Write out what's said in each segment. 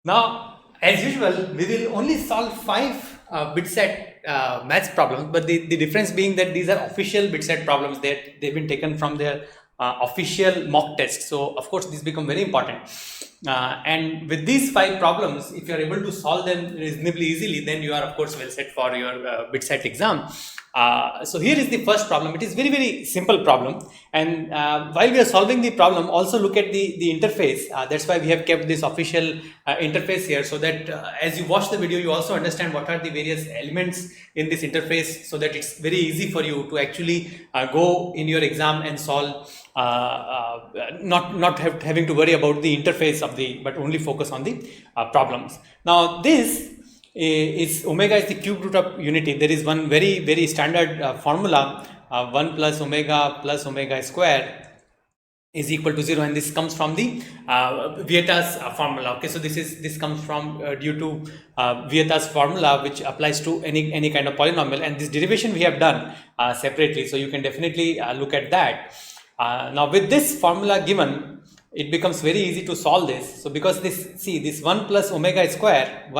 Now, as usual, we will only solve 5 BITSAT maths problems, but the difference being that these are official BITSAT problems that they've been taken from their official mock test. So, of course, these become very important. And with these 5 problems, if you are able to solve them reasonably easily, then you are, of course, well set for your BITSAT exam. So here is the first problem. It is very simple problem, and while we are solving the problem, also look at the interface. That's why we have kept this official interface here, so that as you watch the video, you also understand what are the various elements in this interface, so that it's very easy for you to actually go in your exam and solve, not having to worry about the interface of but only focus on the problems. Now this is omega is the cube root of unity. There is one very standard formula, 1 plus omega square is equal to 0, and this comes from the Vieta's formula. Okay, so this comes from due to Vieta's formula, which applies to any kind of polynomial, and this derivation we have done separately, so you can definitely look at that. Now with this formula given, it becomes very easy to solve this. So because this 1 plus omega square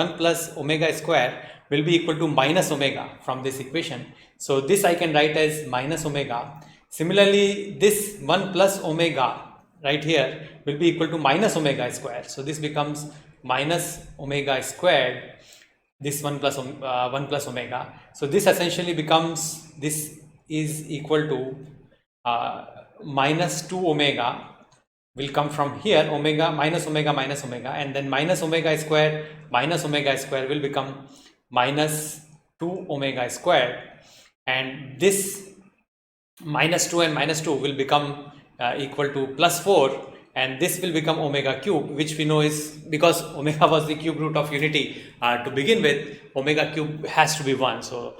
will be equal to minus omega from this equation. So this I can write as minus omega. Similarly, this 1 plus omega right here will be equal to minus omega square. So this becomes minus omega squared, this 1 plus omega. So this essentially becomes, this is equal to minus 2 omega will come from here, omega, and then minus omega square will become minus 2 omega squared, and this minus 2 and minus 2 will become equal to plus 4, and this will become omega cube, which we know is, because omega was the cube root of unity to begin with, omega cube has to be 1. So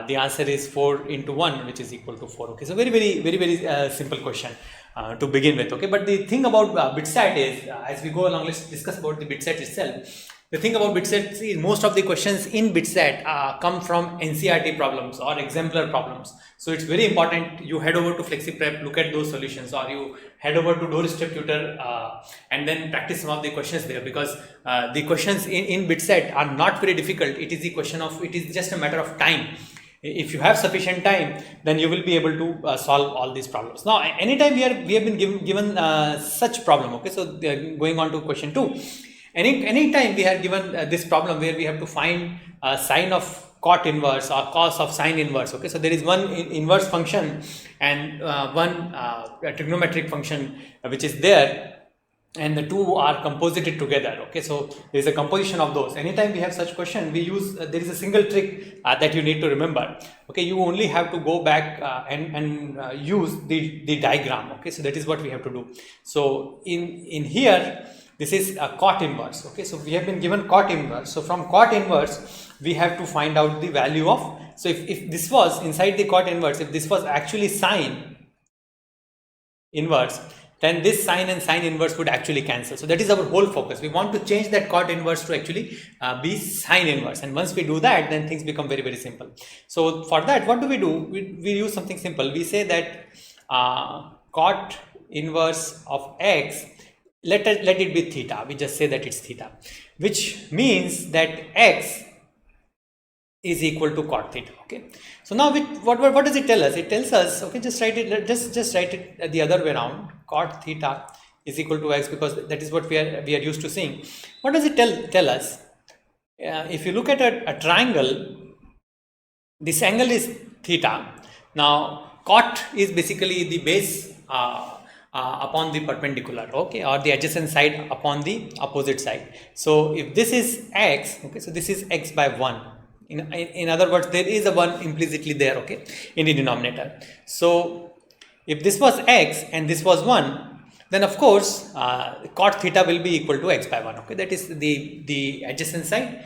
the answer is 4 into 1, which is equal to 4. Okay, so very simple question to begin with. Okay, but the thing about BITSAT is, as we go along, let's discuss about the BITSAT itself. The thing about BITSAT is most of the questions in BITSAT come from NCERT problems or exemplar problems. So it's very important you head over to FlexiPrep, look at those solutions, or you head over to Doorstep Tutor and then practice some of the questions there, because the questions in BITSAT are not very difficult. It is the question of, it is just a matter of time. If you have sufficient time, then you will be able to solve all these problems. Now, anytime we have been given such problem. Okay, so going on to question 2. Anytime we are given this problem where we have to find sine of cot inverse or cos of sine inverse. Okay, so there is one inverse function and one trigonometric function which is there, and the two are composited together. Okay, so there is a composition of those. Anytime we have such question, we use there is a single trick that you need to remember. Okay, you only have to go back and use the diagram. Okay, so that is what we have to do. So in here, this is a cot inverse. Okay, so we have been given cot inverse. So from cot inverse, we have to find out the value of, so if this was inside the cot inverse, if this was actually sine inverse, then this sine and sine inverse would actually cancel. So that is our whole focus. We want to change that cot inverse to actually be sine inverse, and once we do that, then things become very simple. So for that, what do? We use something simple. We say that cot inverse of x, let it be theta. We just say that it's theta, which means that x is equal to cot theta. Okay, so now what does it tell us? It tells us, okay, just write it the other way around. Cot theta is equal to x, because that is what we are used to seeing. What does it tell us? If you look at a triangle, this angle is theta. Now cot is basically the base upon the perpendicular, okay, or the adjacent side upon the opposite side. So if this is x, okay, so this is x by 1. In other words, there is a 1 implicitly there, okay, in the denominator. So if this was x and this was 1, then of course cot theta will be equal to x by 1. Okay, that is the adjacent side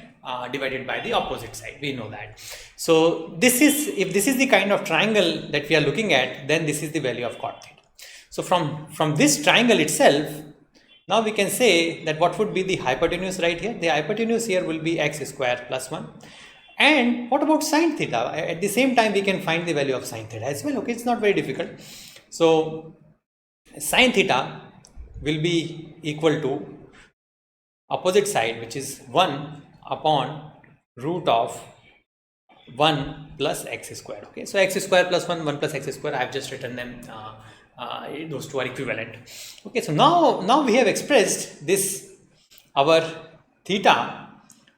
divided by the opposite side. We know that. So this is, if this is the kind of triangle that we are looking at, then this is the value of cot theta. So from this triangle itself, now we can say that what would be the hypotenuse right here? The hypotenuse here will be x square plus 1. And what about sine theta? At the same time, we can find the value of sine theta as well. Okay, it's not very difficult. So sine theta will be equal to opposite side, which is 1 upon root of 1 plus x square. Okay, so x square plus 1 plus x square, I have just written them, those two are equivalent. Okay, so now we have expressed this, our theta.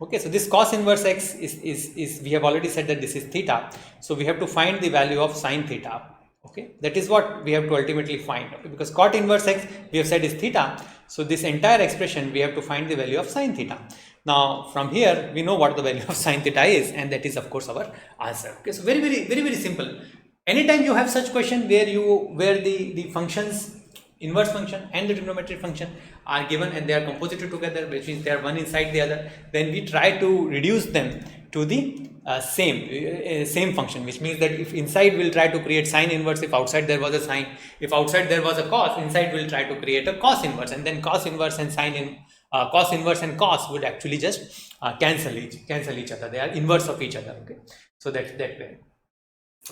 Okay, so this cos inverse x is we have already said that this is theta, so we have to find the value of sine theta. Okay, that is what we have to ultimately find. Okay, because cot inverse x we have said is theta, so this entire expression we have to find the value of sine theta. Now from here we know what the value of sine theta is, and that is of course our answer. Okay, so very simple. Anytime you have such question where the functions, inverse function and the trigonometric function are given and they are composited together, which means they are one inside the other, then we try to reduce them to the same function, which means that if inside we'll try to create sine inverse, if outside there was a sine, if outside there was a cos, inside we'll try to create a cos inverse, and then cos inverse and sine in cos inverse and cos would actually just cancel each other. They are inverse of each other. Okay, so that way.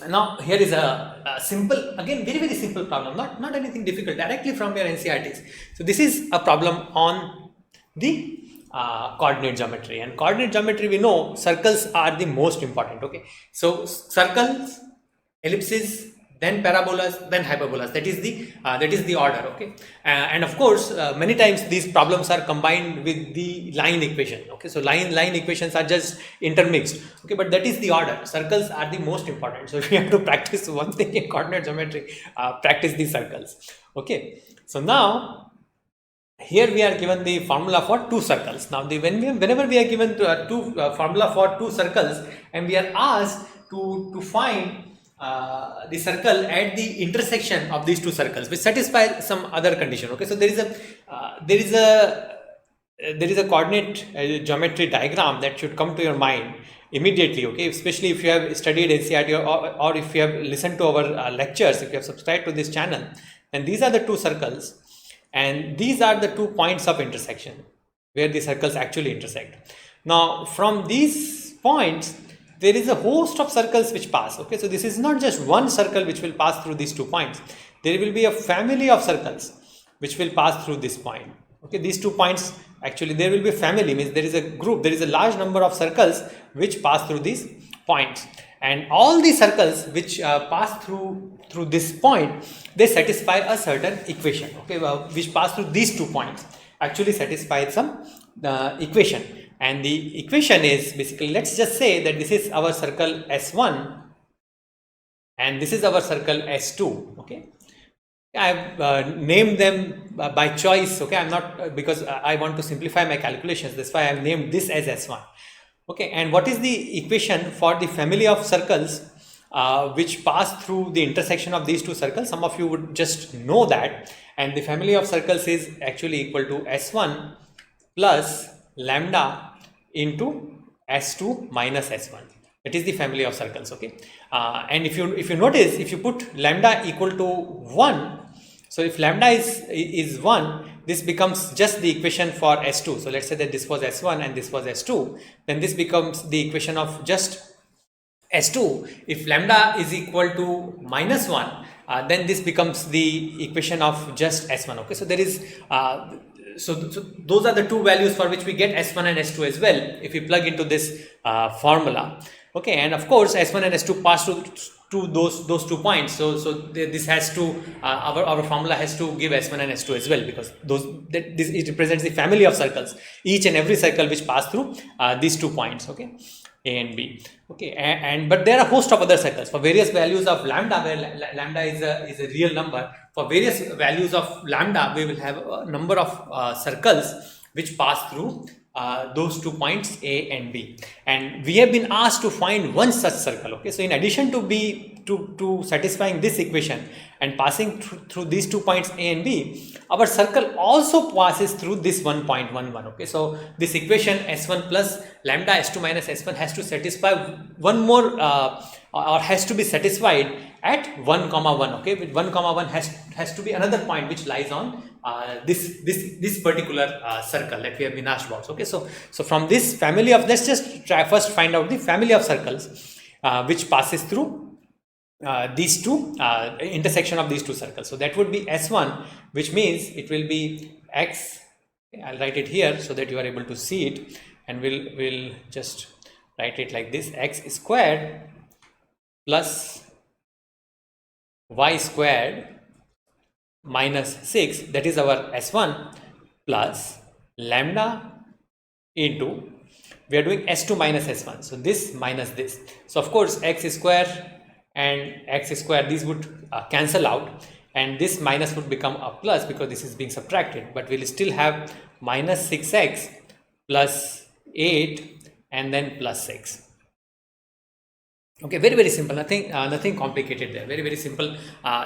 Now here is a simple, again very simple problem, not anything difficult, directly from your NCERTs. So this is a problem on the coordinate geometry, and coordinate geometry we know circles are the most important. Okay, so circles, ellipses, then parabolas, then hyperbolas, that is the order. Okay, and of course many times these problems are combined with the line equation. Okay, so line equations are just intermixed. Okay, but that is the order. Circles are the most important, so if you have to practice one thing in coordinate geometry, practice the circles. Okay, so now here we are given the formula for two circles. Now whenever we are given formula for two circles and we are asked to find the circle at the intersection of these two circles which satisfy some other condition. Okay, so there is a coordinate geometry diagram that should come to your mind immediately. Okay, especially if you have studied NCERT or if you have listened to our lectures, if you have subscribed to this channel, and these are the two circles and these are the 2 points of intersection where the circles actually intersect. Now from these points there is a host of circles which pass. Okay, so this is not just one circle which will pass through these 2 points. There will be a family of circles which will pass through this point. Okay, these 2 points, actually there will be a family, means there is a group, there is a large number of circles which pass through these points, and all the circles which pass through this point, they satisfy a certain equation. Okay, which pass through these 2 points actually satisfy some equation. And the equation is basically, let's just say that this is our circle S1 and this is our circle S2. Okay, I've named them by choice. Okay, I'm not, because I want to simplify my calculations, that's why I've named this as S1. Okay, and what is the equation for the family of circles which pass through the intersection of these two circles? Some of you would just know that, and the family of circles is actually equal to S1 plus lambda into S2 minus S1. That is the family of circles. Okay, and if you notice, if you put lambda equal to 1, so if lambda is 1, this becomes just the equation for S2. So let's say that this was S1 and this was S2, then this becomes the equation of just S2. If lambda is equal to minus 1, then this becomes the equation of just S1. Okay, so there is so those are the two values for which we get S1 and S2 as well if we plug into this formula. Okay, and of course S1 and S2 pass to those 2 points, so this has to our formula has to give S1 and S2 as well, because it represents the family of circles, each and every circle which pass through these 2 points. Okay, A and B. Okay, but there are a host of other circles for various values of lambda, where lambda is a real number. For various values of lambda, we will have a number of circles which pass through those 2 points A and B, and we have been asked to find one such circle. Okay, so in addition to satisfying this equation and passing through these 2 points A and B, our circle also passes through this 1.11. Okay, so this equation S1 plus lambda S2 minus S1 has to satisfy one more or has to be satisfied at 1, 1. Okay, with 1, 1 has to be another point which lies on this particular circle that we have been asked about. Okay, so from this family of, let's just try first find out the family of circles which passes through these two intersection of these two circles. So that would be S1, which means it will be X I'll write it here so that you are able to see it, and we'll just write it like this: x squared plus y squared minus 6, that is our S1, plus lambda into, we are doing S2 minus S1, so this minus this. So of course x square and x square, these would cancel out, and this minus would become a plus because this is being subtracted, but we'll still have minus 6x plus 8 and then plus 6. Okay, very simple, nothing complicated there, very simple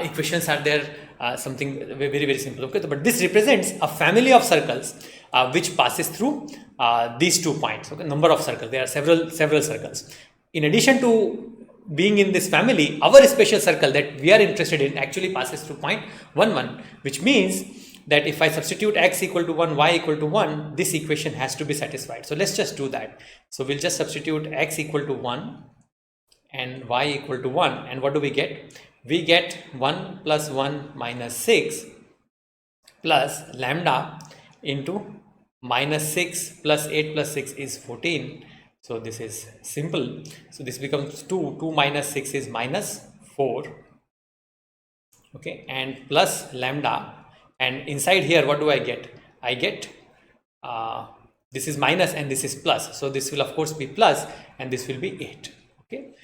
equations are there, something very simple. Okay, but this represents a family of circles which passes through these 2 points. Okay, number of circles, there are several circles. In addition to being in this family, our special circle that we are interested in actually passes through point 1 1, which means that if I substitute x equal to 1, y equal to 1, this equation has to be satisfied. So let's just do that. So we'll just substitute x equal to 1 and y equal to 1, and what do we get? We get 1 plus 1 minus 6 plus lambda into minus 6 plus 8 plus 6 is 14. So this is simple. So this becomes 2 minus 6 is minus 4. Okay, and plus lambda, and inside here what do I get? I get this is minus and this is plus, so this will of course be plus and this will be 8. Okay,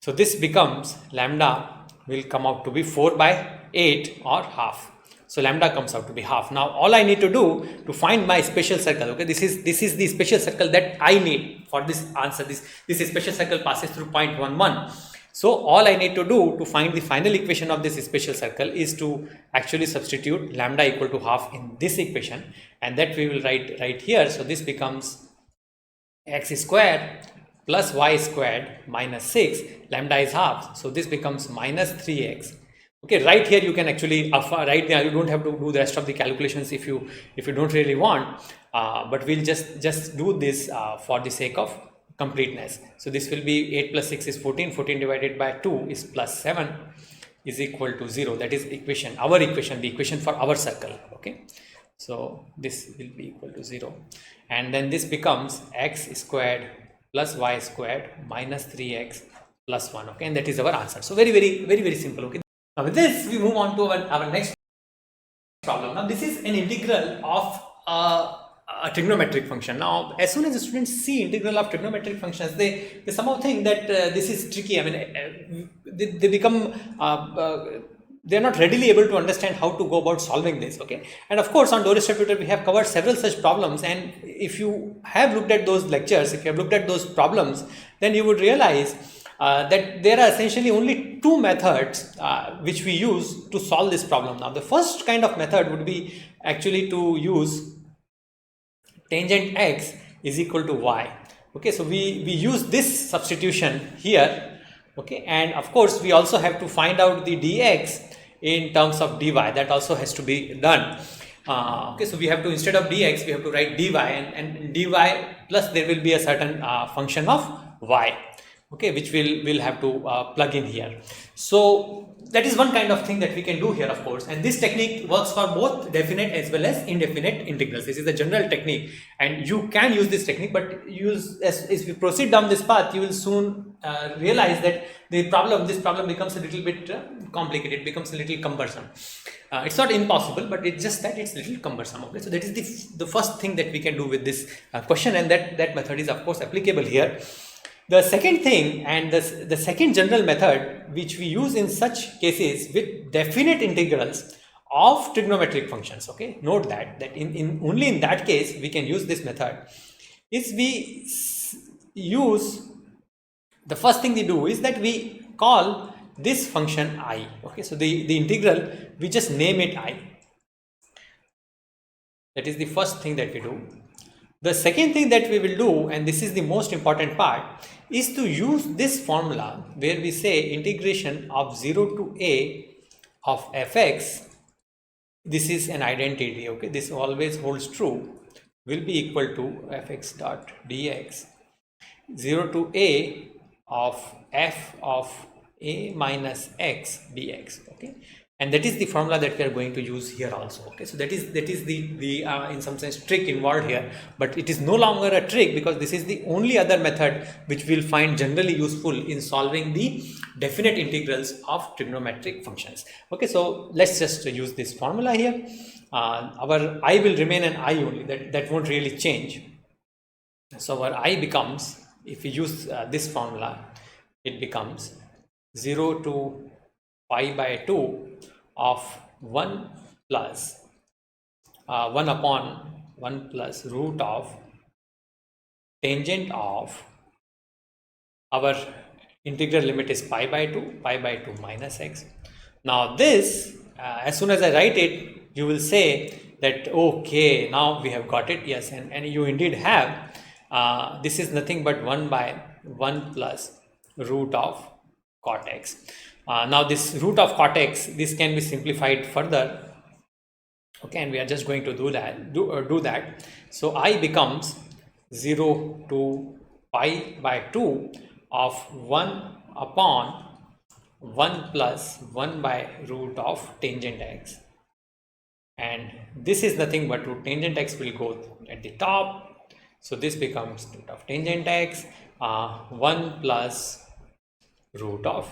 so this becomes, lambda will come out to be 4 by 8 or half. So lambda comes out to be half. Now all I need to do to find my special circle, okay, this is the special circle that I need for this answer. This special circle passes through point 1 1. So all I need to do to find the final equation of this special circle is to actually substitute lambda equal to half in this equation, and that we will write right here. So this becomes x squared plus y squared minus 6, lambda is half, so this becomes minus 3x. Okay, right here you can actually right now you don't have to do the rest of the calculations if you don't really want, but we'll just do this for the sake of completeness. So this will be 8 plus 6 is 14, 14 divided by 2 is plus 7 is equal to 0. That is equation, our equation, the equation for our circle. Okay, so this will be equal to 0, and then this becomes x squared plus y squared minus 3x plus 1. Okay, and that is our answer. So very simple. Okay, now with this we move on to our next problem. Now this is an integral of a trigonometric function. Now as soon as the students see integral of trigonometric functions, they somehow think that this is tricky. I mean, they become they are not readily able to understand how to go about solving this. Okay, and of course on Doris Tutor we have covered several such problems, and if you have looked at those lectures, if you have looked at those problems, then you would realize that there are essentially only 2 methods which we use to solve this problem. Now the first kind of method would be actually to use tangent x is equal to y. Okay, so we use this substitution here. Okay, and of course we also have to find out the dx in terms of dy, that also has to be done. Okay, so we have to, instead of dx we have to write dy, and dy plus there will be a certain function of y, okay, which we'll have to plug in here. So that is one kind of thing that we can do here, of course, and this technique works for both definite as well as indefinite integrals. This is the general technique, and you can use this technique, but as we proceed down this path, you will soon realize that this problem becomes a little bit complicated, becomes a little cumbersome. It's not impossible, but it's just that it's a little cumbersome. Okay, so that is the first thing that we can do with this question, and that method is of course applicable here. The second thing, and the second general method which we use in such cases with definite integrals of trigonometric functions, okay, note that in only in that case we can use this method, is we use, the first thing we do is that we call this function I. Okay, so the integral, we just name it I. That is the first thing that we do. The second thing that we will do, and this is the most important part, is to use this formula where we say integration of 0 to a of fx, this is an identity, okay, this always holds true, will be equal to fx dot dx 0 to a of f of a minus x dx. Okay, and that is the formula that we are going to use here also. Okay, so that is the in some sense trick involved here, but it is no longer a trick because this is the only other method which we'll find generally useful in solving the definite integrals of trigonometric functions. Okay, so let's just use this formula here. Our I will remain an I only, that won't really change. So our I becomes, if we use this formula, it becomes 0 to pi by 2 of 1 plus 1 upon 1 plus root of tangent of our integral limit is pi by 2 minus x. Now this, as soon as I write it, you will say that okay, now we have got it. Yes, and you indeed have. This is nothing but 1 by 1 plus root of cot x. Now this root of cot x, this can be simplified further. Okay, and we are just going to do that. So I becomes 0 to pi by 2 of 1 upon 1 plus 1 by root of tangent x, and this is nothing but root tangent x will go at the top, so this becomes root of tangent x 1 plus root of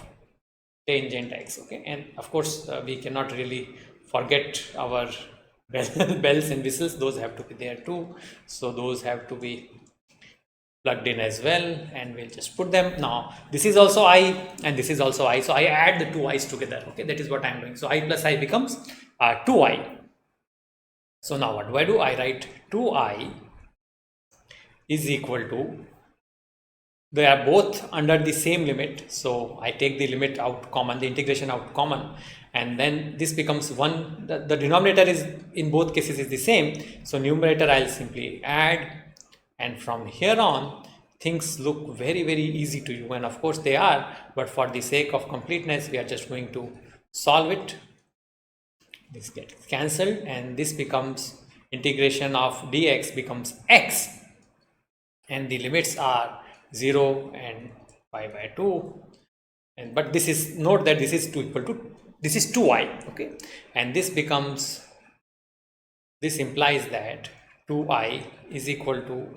tangent x. Okay, and of course we cannot really forget our bells and whistles, those have to be there too, so those have to be plugged in as well, and we'll just put them. Now this is also I and this is also I, so I add the two i's together. Okay, that is what I'm doing. So I plus I becomes 2i. So now what do? I write 2i is equal to, they are both under the same limit, so I take the limit out common, the integration out common, and then this becomes 1. The denominator is in both cases is the same, so numerator I'll simply add, and from here on things look very easy to you, and of course they are, but for the sake of completeness we are just going to solve it. This gets cancelled and this becomes integration of dx becomes x, and the limits are 0 and pi by 2, and but this is, note that this is 2 equal to, this is 2i. Okay, and this becomes, this implies that 2i is equal to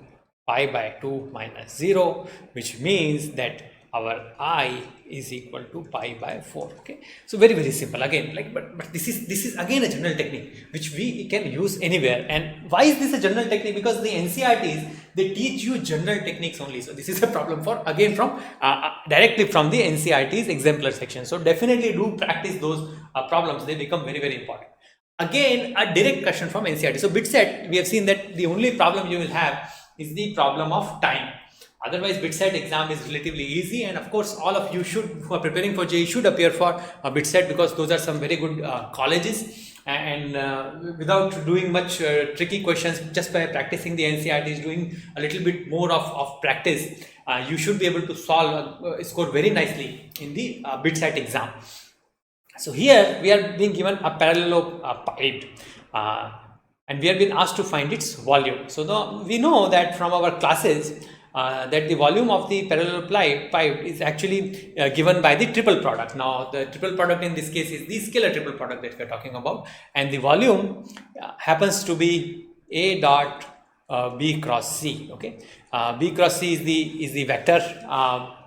pi by 2 minus 0, which means that our I is equal to pi by 4. Okay, so very simple again, like, but this is again a general technique which we can use anywhere. And why is this a general technique? Because the NCERTs, they teach you general techniques only, so this is a problem for, again, from directly from the NCERT's exemplar section. So definitely do practice those problems, they become very important. Again, a direct question from NCERT. So BITSAT, we have seen that the only problem you will have is the problem of time. Otherwise, BITSAT exam is relatively easy, and of course, all of you should, who are preparing for JEE, should appear for BITSAT, because those are some very good colleges, and without doing much tricky questions, just by practicing the NCERTs, doing a little bit more of practice, you should be able to solve, score very nicely in the BITSAT exam. So here we are being given a parallelopipe, and we have been asked to find its volume. So we know that from our classes that the volume of the parallelopipe is actually given by the triple product. Now the triple product in this case is the scalar triple product that we are talking about, and the volume happens to be A dot B cross C. Okay, B cross C is the vector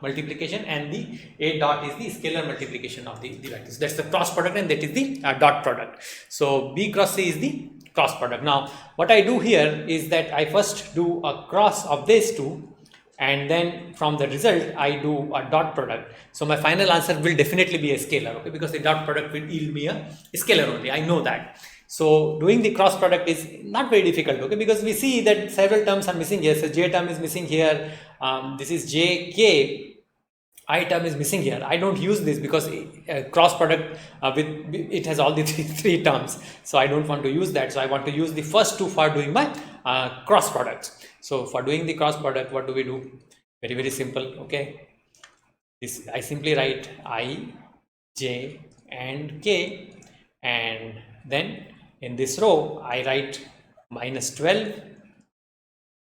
multiplication, and the A dot is the scalar multiplication of the vectors. That's the cross product, and that is the dot product. So B cross C is the cross product. Now what I do here is that I first do a cross of these two, and then from the result I do a dot product. So my final answer will definitely be a scalar, okay, because the dot product will yield me a scalar only, I know that. So doing the cross product is not very difficult, okay, because we see that several terms are missing here. So J term is missing here, this is J, K, I term is missing here. I don't use this because cross product with it has all the three terms, so I don't want to use that. So I want to use the first two for doing my cross products. So for doing the cross product, what do we do? Very simple. Okay, this I simply write I, J and K, and then in this row I write minus 12,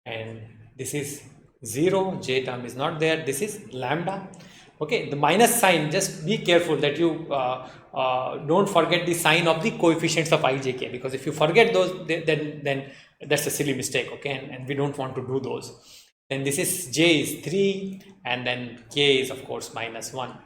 and this is 0, J term is not there, this is lambda, Okay, the minus sign, just be careful that you don't forget the sign of the coefficients of I, J, K, because if you forget those, then that's a silly mistake. Okay, and we don't want to do those. Then this is J is 3, and then K is of course minus 1.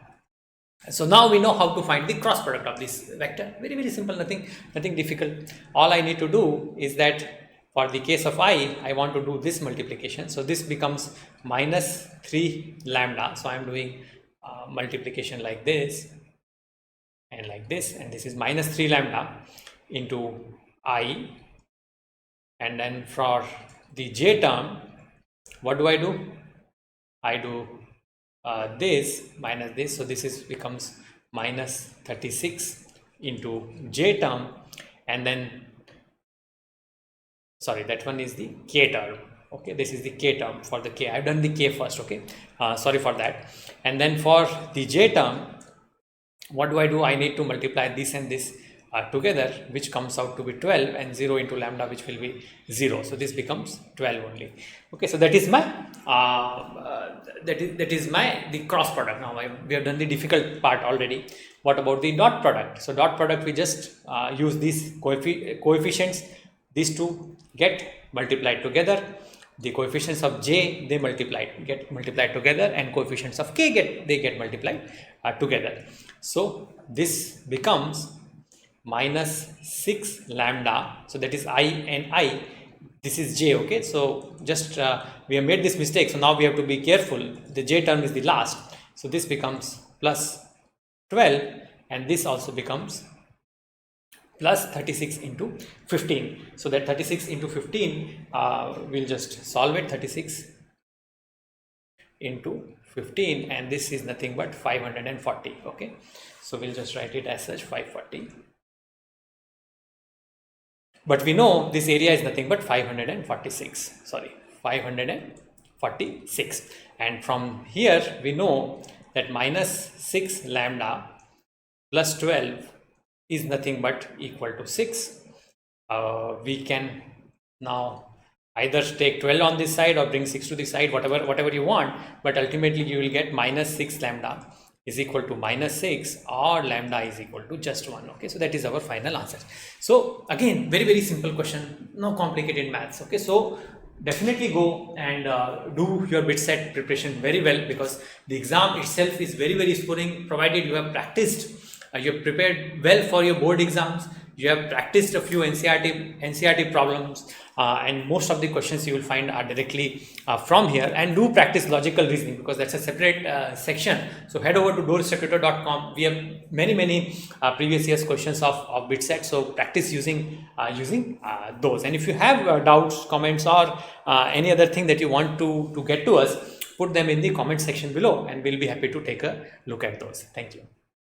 So now we know how to find the cross product of this vector. Very, very simple, nothing difficult. All I need to do is that for the case of I want to do this multiplication. So this becomes minus 3 lambda. So I am doing multiplication like this and like this, and this is minus 3 lambda into I. And then for the J term, what do? I do this minus this, so this is becomes minus 36 into J term, and then sorry, that one is the K term. Okay, this is the K term. For the K, I've done the K first. Okay, sorry for that. And then for the J term, what do? I need to multiply this and this together, which comes out to be 12, and 0 into lambda, which will be 0. So this becomes 12 only. Okay, so that is my the cross product. Now we have done the difficult part already. What about the dot product? So dot product, we just use these coefficients. These two get multiplied together. The coefficients of J, they get multiplied together, and coefficients of K get multiplied together. So this becomes minus 6 lambda. So that is I and I. This is J. Okay, so just we have made this mistake, so now we have to be careful. The J term is the last, so this becomes plus 12, and this also becomes plus 36 into 15. So that 36 into 15, we'll just solve it. 36 into 15, and this is nothing but 540. Okay, so we'll just write it as such, 540. But we know this area is nothing but 546. Sorry, 546. And from here we know that minus 6 lambda plus 12 is nothing but equal to 6. We can now either take 12 on this side or bring 6 to this side, whatever you want, but ultimately you will get minus 6 lambda is equal to minus 6, or lambda is equal to just 1. Okay, so that is our final answer. So again, very, very simple question, no complicated maths. Okay, so definitely go and do your BITSAT preparation very well, because the exam itself is very, very scoring, provided you have practiced, you have prepared well for your board exams, you have practiced a few NCERT problems, and most of the questions you will find are directly from here. And do practice logical reasoning, because that's a separate section. So head over to doorsteptutor.com. We have many previous years questions of BITSAT, so practice using those. And if you have doubts, comments, or any other thing that you want to get to us, put them in the comment section below, and we'll be happy to take a look at those. Thank you.